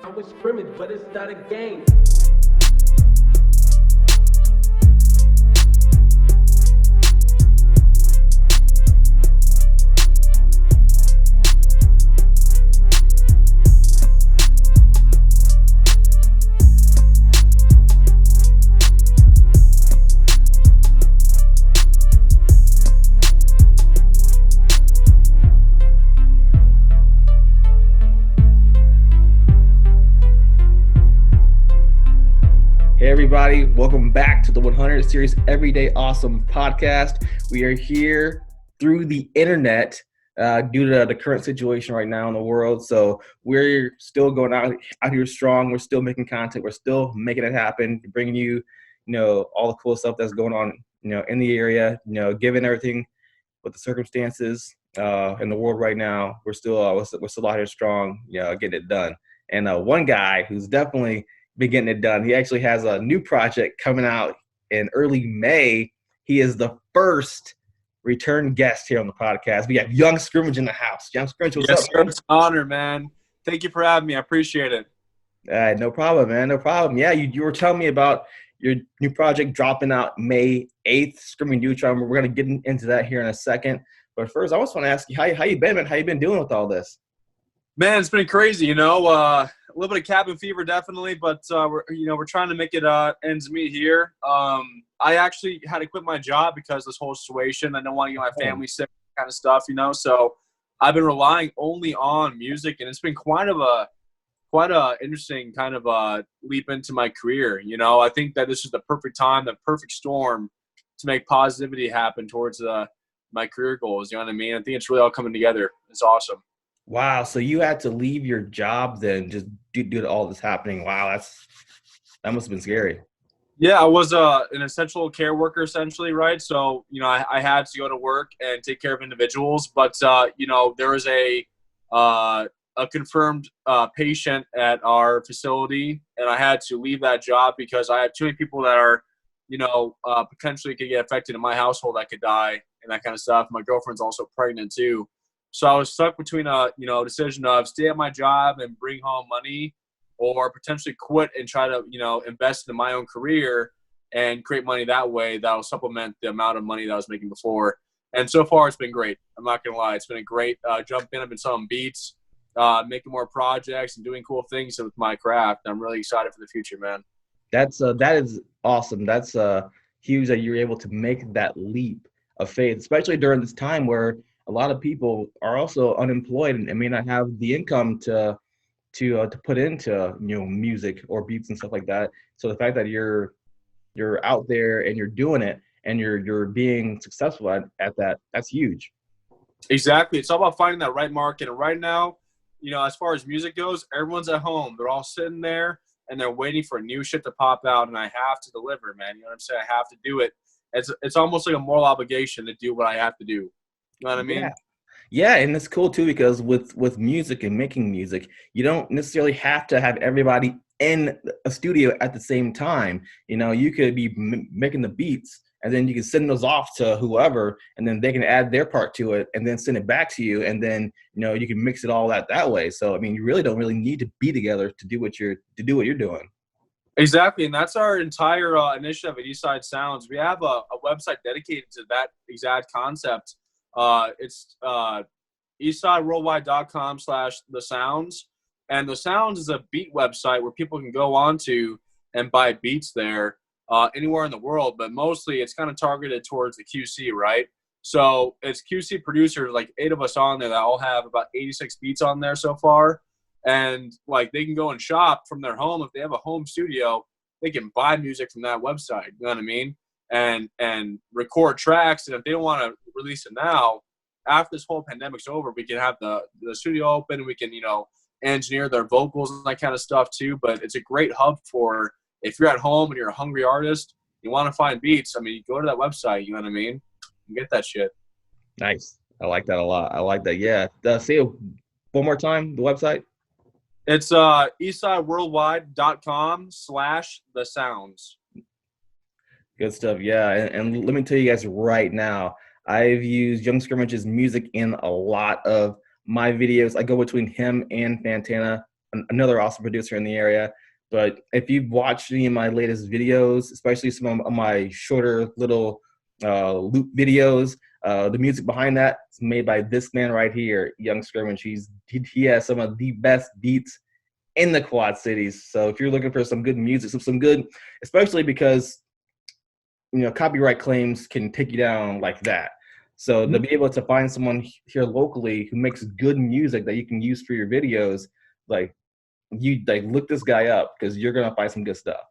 I was scrimmage, but it's not a game. Hey everybody, welcome back to the 100 Series Everyday Awesome podcast. We are here through the internet due to the current situation right now in the world. So we're still going out here strong. We're still making content. We're still making it happen, bringing you, all the cool stuff that's going on, in the area. Given everything with the circumstances in the world right now, we're still out here strong, getting it done. And one guy who's definitely been getting it done. He actually has a new project coming out in early May. He is the first return guest here on the podcast. We have Young Scrimmage in the house. Young Scrimmage, what's up? Sir, it's an honor, man. Thank you for having me. I appreciate it. No problem, man. No problem. Yeah, you were telling me about your new project dropping out May 8th, Scrimmy Neutron. We're going to get into that here in a second. But first, I just want to ask you, how you been, man? How you been doing with all this? Man, it's been crazy, a little bit of cabin fever, definitely, but we're trying to make it ends meet here. I actually had to quit my job because of this whole situation. I don't want to get my family sick, kind of stuff, So I've been relying only on music, and it's been quite a interesting kind of leap into my career. I think that this is the perfect time, the perfect storm to make positivity happen towards my career goals. You know what I mean? I think it's really all coming together. It's awesome. Wow, so you had to leave your job then just due to all this happening. Wow, that must have been scary. Yeah, I was an essential care worker essentially, right? So, I had to go to work and take care of individuals, but, there was a confirmed patient at our facility, and I had to leave that job because I have too many people that are, potentially could get affected in my household that could die and that kind of stuff. My girlfriend's also pregnant too. So I was stuck between a decision of stay at my job and bring home money, or potentially quit and try to invest in my own career and create money that way that will supplement the amount of money that I was making before. And so far, it's been great. I'm not gonna lie, it's been a great jump in. I've been selling beats, making more projects, and doing cool things with my craft. I'm really excited for the future, man. That is awesome. That's huge that you're able to make that leap of faith, especially during this time where a lot of people are also unemployed and may not have the income to put into music or beats and stuff like that. So the fact that you're out there and you're doing it and you're being successful at that, that's huge. Exactly. It's all about finding that right market. And right now, as far as music goes, everyone's at home. They're all sitting there and they're waiting for new shit to pop out, and I have to deliver, man. You know what I'm saying? I have to do it. It's almost like a moral obligation to do what I have to do. You know what I mean? Yeah, and it's cool too because with music and making music, you don't necessarily have to have everybody in a studio at the same time. You could be making the beats, and then you can send those off to whoever, and then they can add their part to it, and then send it back to you, and then you can mix it all that way. So I mean, you really don't need to be together to do what you're doing. Exactly, and that's our entire initiative at Eastside Sounds. We have a website dedicated to that exact concept. It's eastsideworldwide.com/thesounds, and the Sounds is a beat website where people can go on to and buy beats there anywhere in the world, but mostly it's kind of targeted towards the QC, right? So it's QC producers, like 8 of us on there, that all have about 86 beats on there so far, and like they can go and shop from their home. If they have a home studio, they can buy music from that website. You know what I mean? And record tracks. And if they don't want to release it now, after this whole pandemic's over, we can have the studio open, and we can, engineer their vocals and that kind of stuff too. But it's a great hub for if you're at home and you're a hungry artist, you want to find beats. I mean, you go to that website, you know what I mean? You get that shit. Nice. I like that a lot. I like that. Yeah. Say it one more time, the website. It's eastsideworldwide.com/thesounds. Good stuff. Yeah. And let me tell you guys right now, I've used Young Scrimmage's music in a lot of my videos. I go between him and Fantana another awesome producer in the area. But if you've watched any of my latest videos, especially some of my shorter little loop videos, the music behind that is made by this man right here, Young Scrimmage. He has some of the best beats in the Quad Cities. So if you're looking for some good music, some good, especially because copyright claims can take you down like that. So to be able to find someone here locally who makes good music that you can use for your videos, look this guy up because you're gonna find some good stuff.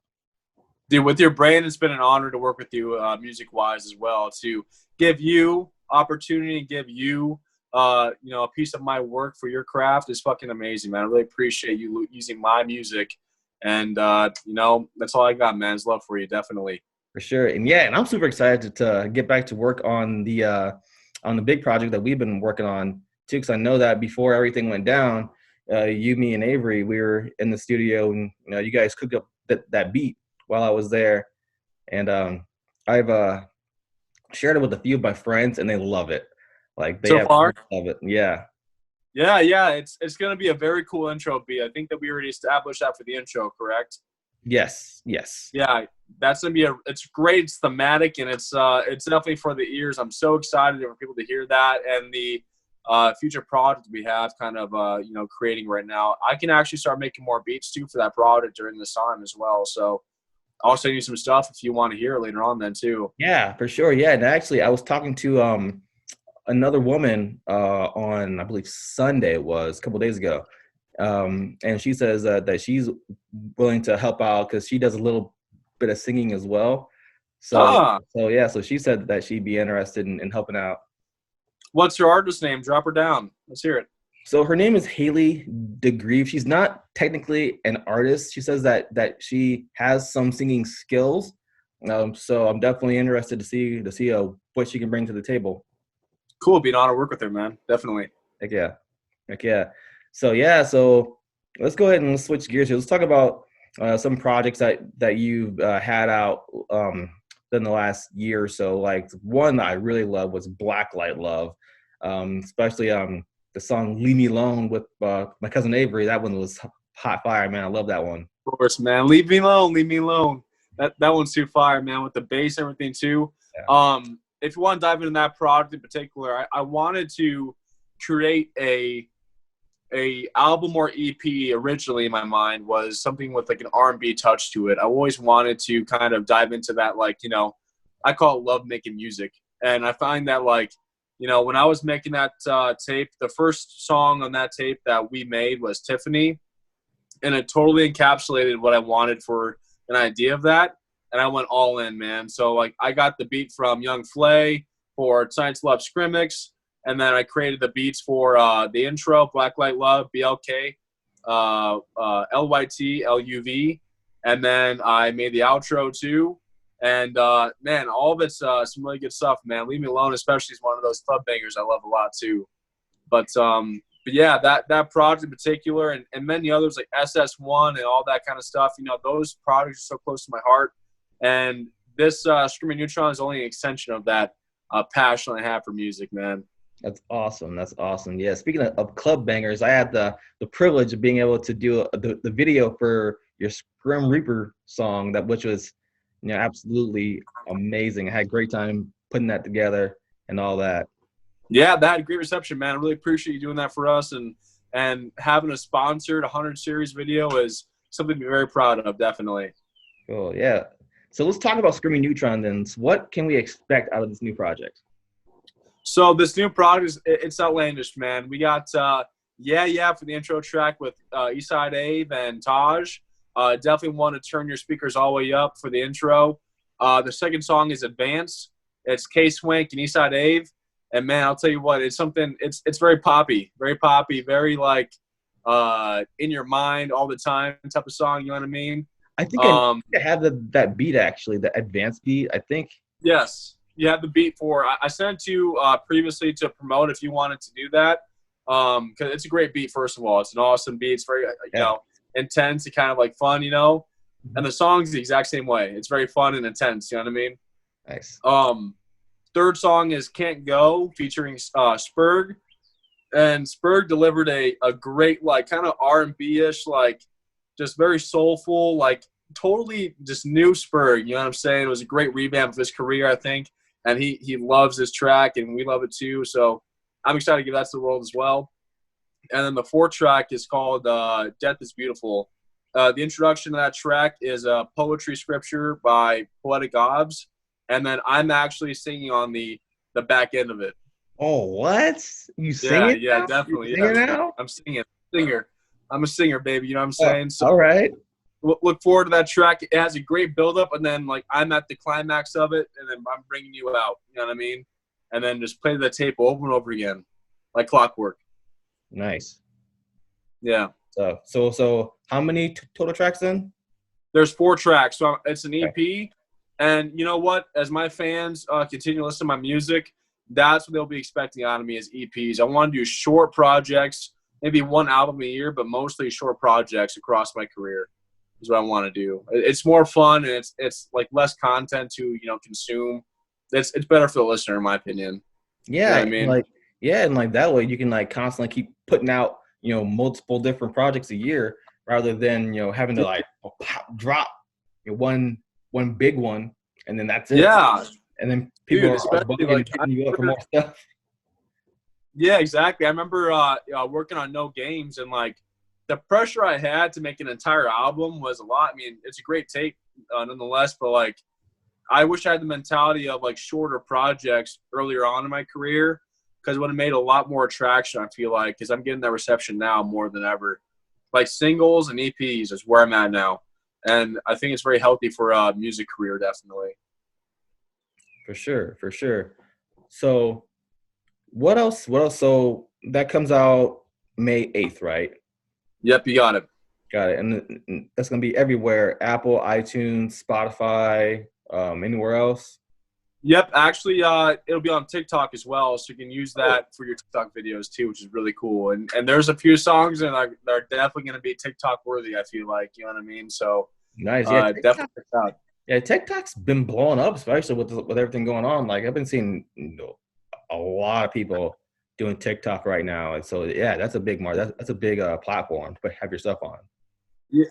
Dude, with your brain, it's been an honor to work with you music-wise as well, to give you opportunity and give you, a piece of my work for your craft is fucking amazing, man. I really appreciate you using my music. And, that's all I got, man. It's love for you, definitely. For sure. And I'm super excited to get back to work on the big project that we've been working on too, because I know that before everything went down, you, me, and Avery, we were in the studio, and you guys cooked up that beat while I was there, and I've shared it with a few of my friends, and they love it. Like, they so far, love it. Yeah. It's gonna be a very cool intro beat. I think that we already established that for the intro, correct? Yes. Yeah, that's gonna be it's great. It's thematic, and it's definitely for the ears. I'm so excited for people to hear that, and the future project we have kind of creating right now. I can actually start making more beats too for that project during this time as well. So I'll send you some stuff if you want to hear it later on then too. Yeah, for sure. Yeah, and actually I was talking to another woman on, I believe Sunday it was, a couple of days ago, and she says that she's willing to help out because she does a little bit of singing as well. So she said that she'd be interested in helping out. What's her artist name? Drop her down. Let's hear it. So her name is Haley DeGrieve. She's not technically an artist. She says that she has some singing skills. So I'm definitely interested to see what she can bring to the table. Cool. Be an honor to work with her, man. Definitely. Heck yeah. So let's go ahead and switch gears here. Let's talk about some projects that you've had out in the last year or so. Like, one that I really love was Blacklight Love, especially the song "Leave Me Alone" with my cousin Avery. That one was hot fire, man. I love that one. Of course, man. Leave me alone. That one's too fire, man, with the bass and everything too. Yeah. If you want to dive into that project in particular, I wanted to create a album or EP. Originally in my mind was something with like an R&B touch to it. I always wanted to kind of dive into that, I call it love making music. And I find that when I was making that tape, the first song on that tape that we made was Tiffany, and it totally encapsulated what I wanted for an idea of that. And I went all in, man. So I got the beat from Young Flay for Tonight's Love Scrimmage, and then I created the beats for the intro, Blacklight Love, BLK, LYT, LUV, and then I made the outro too. And man, all of it's some really good stuff, man. Leave Me Alone, especially, is one of those club bangers I love a lot too. But yeah, that project in particular, and many others like SS1 and all that kind of stuff. Those projects are so close to my heart. And this Scrimmy Neutron is only an extension of that passion I have for music, man. That's awesome. Yeah, speaking of club bangers, I had the privilege of being able to do the video for your Grim Reaper song, which was absolutely amazing. I had a great time putting that together and all that. Yeah, that had a great reception, man. I really appreciate you doing that for us, and having a sponsored 100 series video is something to be very proud of, definitely. Cool, yeah. So let's talk about Scrimmy Neutron then. So what can we expect out of this new project? So this new project it's outlandish, man. We got Yeah for the intro track with Eastside Ave and Taj. Definitely want to turn your speakers all the way up for the intro. The second song is Advance. It's K-Swank and Eastside Ave. And man, I'll tell you what, it's something. It's very poppy, very in your mind all the time type of song. You know what I mean? I think I have that beat actually, the advanced beat. I think. Yes, you have the beat for. I sent it to you previously to promote if you wanted to do that. Because it's a great beat. First of all, it's an awesome beat. It's very intense and kind of fun. And the song's the exact same way. It's very fun and intense. You know what I mean? Nice. Third song is Can't Go featuring Spurg. And Spurg delivered a great, like, kind of R&B-ish, like, just very soulful, like, totally just new Spurg. You know what I'm saying? It was a great revamp of his career, I think. And he loves this track, and we love it too. So I'm excited to give that to the world as well. And then the fourth track is called Death is Beautiful. The introduction to that track is a poetry scripture by Poetic Gods. And then I'm actually singing on the back end of it. Oh, what? You sing it Yeah, now? definitely. You sing it now? I'm singing. Singer. I'm a singer, baby. You know what I'm Oh, saying? So all right. look forward to that track. It has a great build-up, and then, like, I'm at the climax of it, and then I'm bringing you out. You know what I mean? And then just play the tape over and over again, like clockwork. Nice. Yeah. So how many total tracks then? There's 4 tracks, so it's an EP. And you know what? As my fans continue to listen to my music, that's what they'll be expecting out of me is EPs. I want to do short projects, maybe one album a year, but mostly short projects across my career is what I want to do. It's more fun, and it's like less content to, consume. It's better for the listener, in my opinion. Yeah, You know what I mean? and like that way you can like constantly keep putting out, multiple different projects a year rather than, having to like drop one big one and then that's it. Yeah. And then people Dude, are especially bugging like, hitting you up for more stuff. Yeah, exactly. I remember working on No Games, and like the pressure I had to make an entire album was a lot. I mean, it's a great tape nonetheless, but like I wish I had the mentality of like shorter projects earlier on in my career, because it would have made a lot more traction, I feel like, because I'm getting that reception now more than ever. Like singles and EPs is where I'm at now. And I think it's very healthy for a music career, definitely. For sure. So what else? So that comes out May 8th, right? Yep, you got it. Got it. And that's going to be everywhere. Apple, iTunes, Spotify, anywhere else? Yep, actually, it'll be on TikTok as well, so you can use that for your TikTok videos too, which is really cool. And there's a few songs that are definitely going to be TikTok worthy, I feel like. You know what I mean? So nice. Yeah, definitely check it out. Yeah, TikTok's been blowing up, especially with everything going on. Like I've been seeing a lot of people doing TikTok right now, and so yeah, that's a big that's a big platform to have your stuff on. Yeah,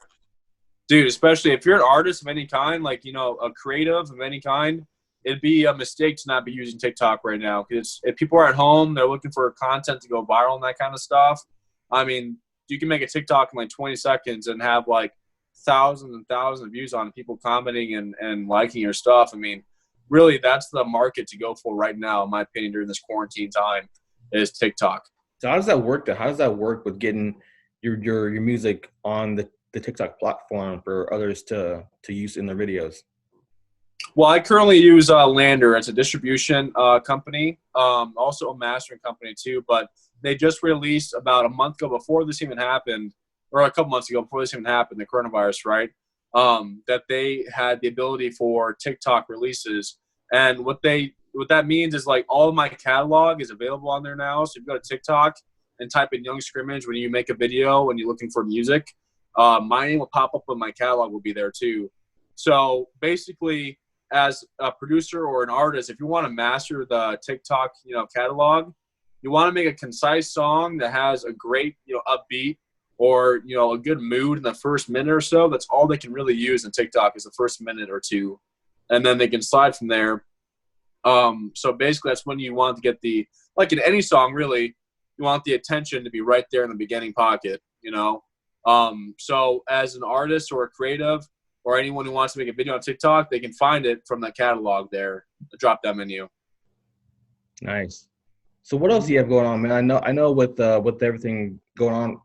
dude, especially if you're an artist of any kind, like a creative of any kind, it'd be a mistake to not be using TikTok right now, because if people are at home, they're looking for content to go viral and that kind of stuff. I mean, you can make a TikTok in like 20 seconds and have like thousands and thousands of views on it, people commenting and liking your stuff. I mean, really, that's the market to go for right now, in my opinion, during this quarantine time, is TikTok. So how does that work? How does that work with getting your music on the TikTok platform for others to use in their videos? Well, I currently use Lander. It's a distribution company, also a mastering company too. But they just released about a month ago, before this even happened, or a couple months ago before this even happened, the coronavirus, right? That they had the ability for TikTok releases, and what that means is like all of my catalog is available on there now. So if you go to TikTok and type in Young Scrimmage when you make a video and you're looking for music, my name will pop up, and my catalog will be there too. So basically, as a producer or an artist, if you want to master the TikTok, catalog, you want to make a concise song that has a great, upbeat or, a good mood in the first minute or so. That's all they can really use in TikTok, is the first minute or two. And then they can slide from there. So basically that's when you want to get like in any song, really, you want the attention to be right there in the beginning pocket, So as an artist or a creative, or anyone who wants to make a video on TikTok, they can find it from the catalog there, the drop-down menu. Nice. So what else do you have going on, man? I know with everything going on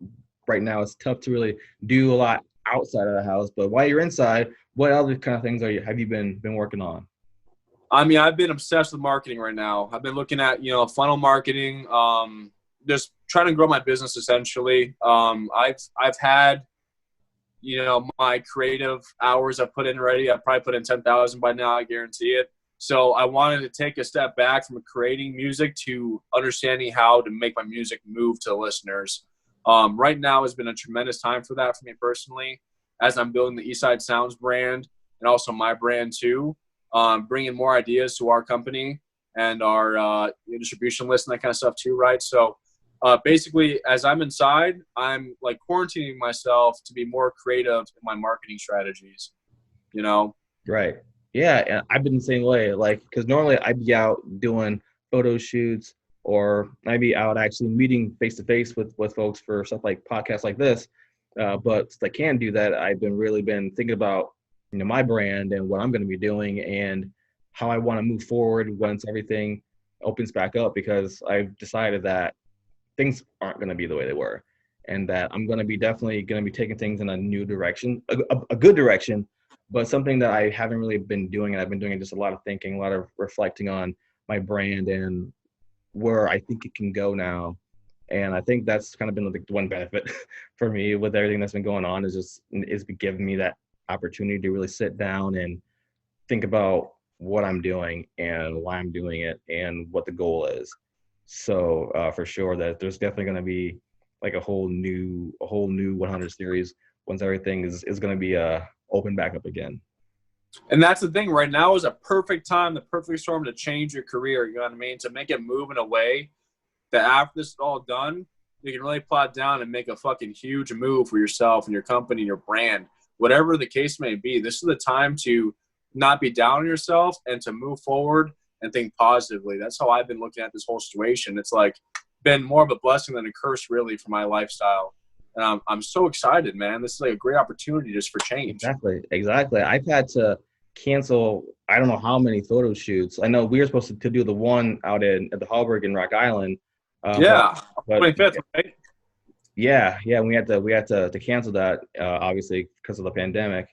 right now, it's tough to really do a lot outside of the house. But while you're inside, what other kind of things have you been working on? I mean, I've been obsessed with marketing right now. I've been looking at funnel marketing, just trying to grow my business essentially. I've had my creative hours I put in already. I probably put in 10,000 by now, I guarantee it. So I wanted to take a step back from creating music to understanding how to make my music move to listeners. Right now has been a tremendous time for that for me personally, as I'm building the Eastside Sounds brand and also my brand too, bringing more ideas to our company and our distribution list and that kind of stuff too, right? So basically, as I'm inside, I'm like quarantining myself to be more creative in my marketing strategies, you know? Right. Yeah, and I've been the same way. Like, because normally I'd be out doing photo shoots, or I'd be out actually meeting face to face with folks for stuff like podcasts like this. But since I can do that, I've really been thinking about my brand and what I'm going to be doing and how I want to move forward once everything opens back up. Because I've decided that things aren't going to be the way they were, and that I'm going to be definitely going to be taking things in a new direction, a good direction, but something that I haven't really been doing. And I've been doing just a lot of thinking, a lot of reflecting on my brand and where I think it can go now. And I think that's kind of been the one benefit for me with everything that's been going on, is giving me that opportunity to really sit down and think about what I'm doing and why I'm doing it and what the goal is. So for sure that there's definitely going to be like a whole new 100 series once everything is going to be open back up again. And that's the thing. Right now is a perfect time, the perfect storm to change your career. You know what I mean? To make it move in a way that after this is all done, you can really plot down and make a fucking huge move for yourself and your company and your brand. Whatever the case may be, this is the time to not be down on yourself and to move forward and think positively. That's how I've been looking at this whole situation. It's like been more of a blessing than a curse, really, for my lifestyle. And I'm so excited, man. This is like a great opportunity just for change. Exactly. I've had to cancel, I don't know how many photo shoots. I know we were supposed to do the one out at the Hallberg in Rock Island. But 25th, right? Yeah. We had to cancel that, obviously because of the pandemic.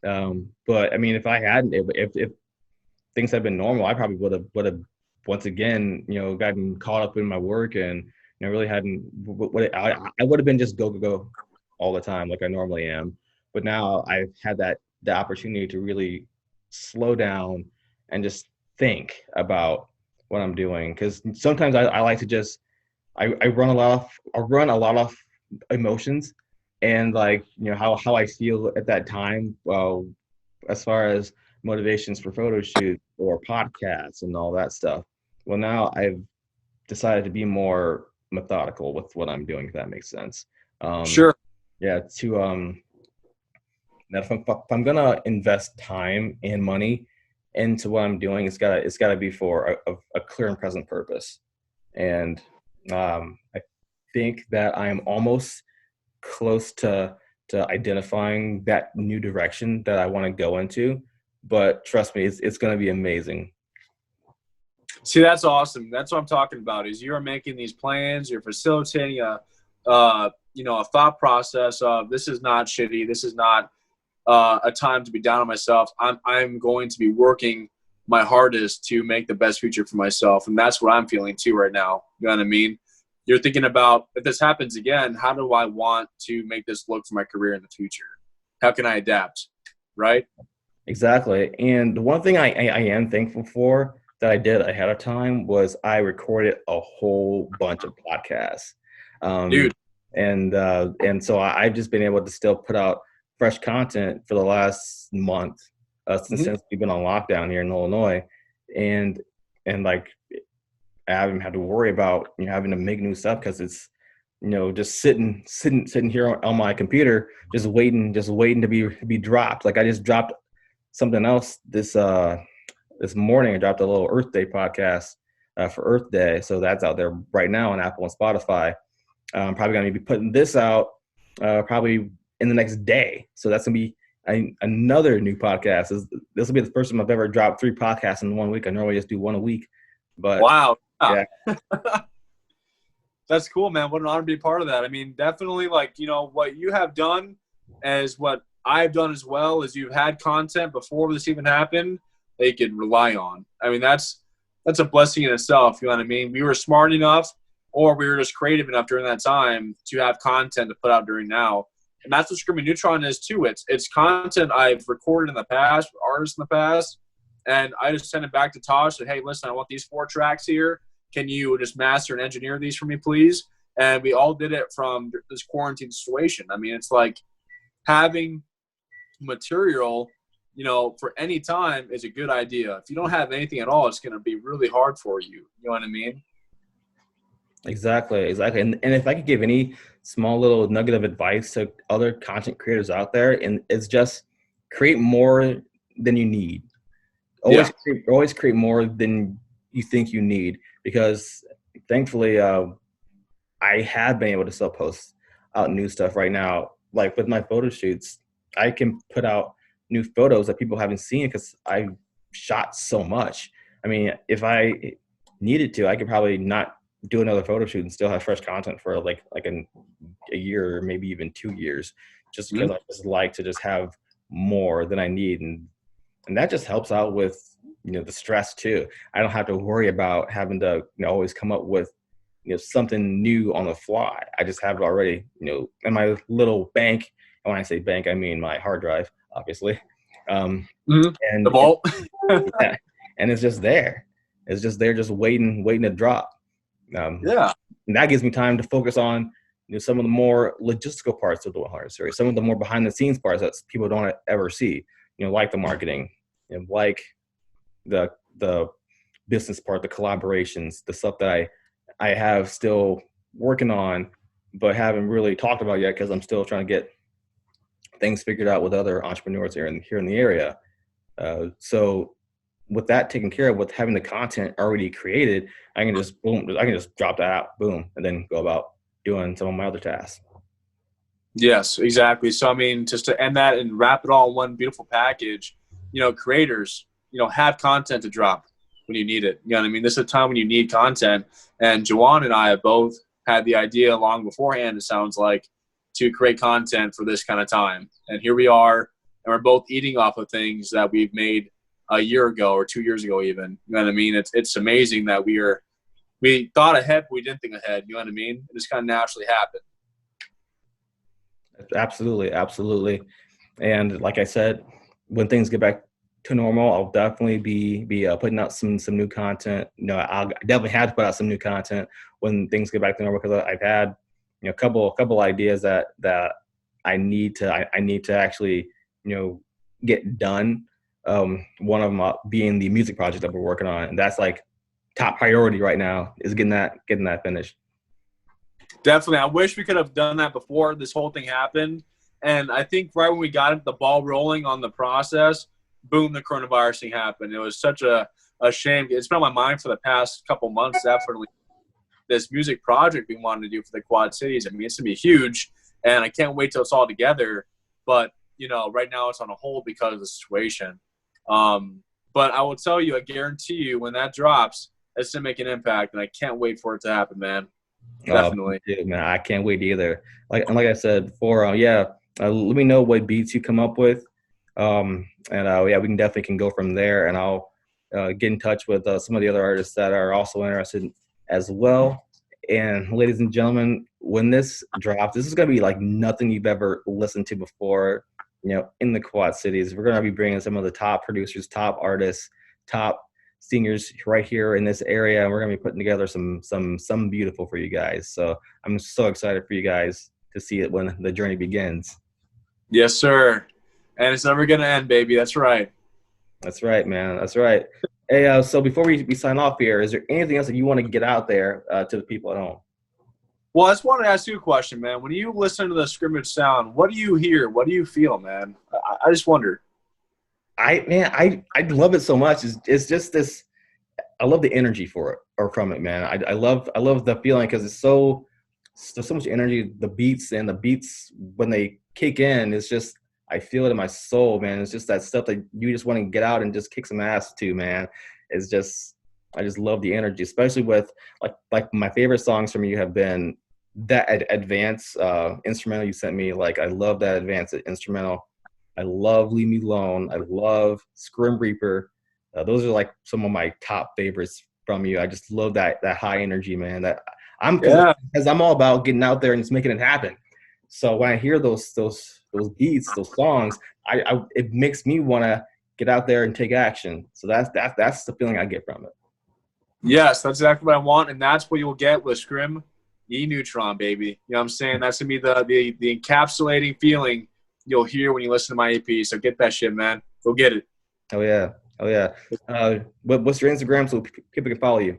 But I mean, if I hadn't, if things had been normal, I probably would have once again, gotten caught up in my work and really hadn't. I would have been just go all the time like I normally am. But now I've had the opportunity to really slow down and just think about what I'm doing. Because sometimes I like to just I run a lot of emotions and how I feel at that time. Well, as far as motivations for photo shoots or podcasts and all that stuff. Well, now I've decided to be more methodical with what I'm doing, if that makes sense. Sure. Yeah. Now if I'm gonna invest time and money into what I'm doing, it's gotta be for a clear and present purpose. And I think that I am almost close to identifying that new direction that I want to go into. But trust me, it's going to be amazing. See, that's awesome. That's what I'm talking about. Is you're making these plans, you're facilitating a thought process of this is not shitty. This is not a time to be down on myself. I'm going to be working my hardest to make the best future for myself, and that's what I'm feeling too right now. You know what I mean? You're thinking about, if this happens again, how do I want to make this look for my career in the future? How can I adapt? Right? Exactly. And the one thing I am thankful for that I did ahead of time was I recorded a whole bunch of podcasts. Dude. And so I've just been able to still put out fresh content for the last month since we've been on lockdown here in Illinois. And like, I haven't had to worry about having to make new stuff because it's just sitting here on my computer just waiting to be dropped. Like I just dropped something else this morning. I dropped a little Earth Day podcast for Earth Day, so that's out there right now on Apple and Spotify. I'm probably going to be putting this out probably in the next day, so that's going to be another new podcast. This will be the first time I've ever dropped 3 podcasts in 1 week. I normally just do 1 a week. But wow. Yeah. That's cool, man. What an honor to be part of that. I mean, definitely what you have done as what I've done as well is you've had content before this even happened that you could rely on. I mean, that's a blessing in itself. You know what I mean? We were smart enough or we were just creative enough during that time to have content to put out during now. And that's what Scrimmy Neutron is too. It's content I've recorded in the past, with artists in the past. And I just sent it back to Tosh and said, hey, listen, I want these 4 tracks here. Can you just master and engineer these for me, please? And we all did it from this quarantine situation. I mean, it's like having material, for any time is a good idea. If you don't have anything at all, it's going to be really hard for you. You know what I mean? Exactly, exactly. And if I could give any small little nugget of advice to other content creators out there, and it's just create more than you need. Yeah. Always create more than you think you need, because thankfully I have been able to still post out new stuff right now. Like with my photo shoots, I can put out new photos that people haven't seen because I shot so much. I mean, if I needed to, I could probably not do another photo shoot and still have fresh content for a year or maybe even 2 years, just because Mhm. I just like to just have more than I need, and that just helps out with the stress too. I don't have to worry about having to always come up with something new on the fly. I just have it already, in my little bank. And when I say bank, I mean my hard drive, obviously. Um, Mhm. The and vault. yeah, and it's just there. It's just there, just waiting to drop. Um, Yeah. and that gives me time to focus on some of the more logistical parts of the 100 series, some of the more behind the scenes parts that people don't ever see. Like the marketing, like the business part, the collaborations, the stuff that I have still working on, but haven't really talked about yet because I'm still trying to get things figured out with other entrepreneurs here in the area. So with that taken care of, with having the content already created, I can just drop that out, boom, and then go about doing some of my other tasks. Yes, exactly. So, I mean, just to end that and wrap it all in one beautiful package, creators, have content to drop when you need it. You know what I mean? This is a time when you need content. And Jawan and I have both had the idea long beforehand, it sounds like, to create content for this kind of time. And here we are, and we're both eating off of things that we've made a year ago or 2 years ago even. You know what I mean? It's amazing that we thought ahead, but we didn't think ahead. You know what I mean? It just kind of naturally happened. Absolutely, absolutely. And like I said, when things get back to normal, I'll definitely be putting out some new content. I'll definitely have to put out some new content when things get back to normal, because I've had a couple ideas that I need to actually get done. One of them being the music project that we're working on, and that's like top priority right now, is getting that finished. Definitely. I wish we could have done that before this whole thing happened. And I think right when we got the ball rolling on the process, boom, the coronavirus thing happened. It was such a shame. It's been on my mind for the past couple months, definitely. This music project we wanted to do for the Quad Cities. I mean, it's going to be huge, and I can't wait till it's all together. But, right now it's on a hold because of the situation. But I will tell you, I guarantee you, when that drops, it's going to make an impact, and I can't wait for it to happen, man. Definitely. Dude, man, I can't wait either. Like I said before, let me know what beats you come up with, and we can definitely go from there. And I'll get in touch with some of the other artists that are also interested as well. And ladies and gentlemen, when this drops, this is gonna be like nothing you've ever listened to before. In the Quad Cities, we're gonna be bringing some of the top producers, top artists, top singers right here in this area, and we're gonna be putting together some beautiful for you guys. So I'm so excited for you guys to see it when the journey begins. Yes, sir. And it's never going to end, baby. That's right. That's right, man. That's right. Hey, so before we sign off here, is there anything else that you want to get out there to the people at home? Well, I just wanted to ask you a question, man. When you listen to the scrimmage sound, what do you hear? What do you feel, man? I just wonder. I love it so much. It's just this. I love the energy for it or from it, man. I love the feeling, because it's there's so much energy. The beats when they kick in, it's just, I feel it in my soul, man. It's just that stuff that you just want to get out and just kick some ass to, man. It's just, I just love the energy, especially with like my favorite songs from you have been that advanced instrumental you sent me. Like, I love that advanced instrumental. I love Leave Me Alone. I love Scrim Reaper. Those are like some of my top favorites from you. I just love that high energy, man. That Yeah. because I'm all about getting out there and just making it happen. So when I hear those beats, those songs, it makes me want to get out there and take action. So that's the feeling I get from it. Yes, that's exactly what I want, and that's what you'll get with Scrimmy Neutron, baby. You know what I'm saying? That's going to be the encapsulating feeling you'll hear when you listen to my EP. So get that shit, man. Go get it. Oh yeah. What's your Instagram so people can follow you?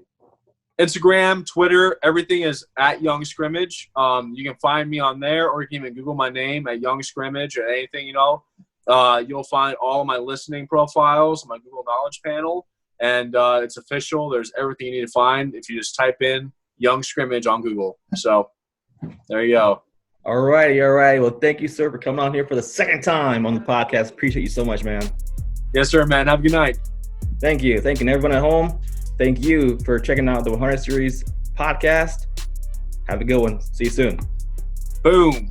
Instagram, Twitter, everything is at Young Scrimmage. You can find me on there, or you can even Google my name at Young Scrimmage or anything, You'll find all of my listening profiles, my Google Knowledge panel, and it's official. There's everything you need to find if you just type in Young Scrimmage on Google. So there you go. All righty. Well, thank you, sir, for coming on here for the second time on the podcast. Appreciate you so much, man. Yes, sir, man. Have a good night. Thank you. And everyone at home, thank you for checking out the 100 Series podcast. Have a good one. See you soon. Boom.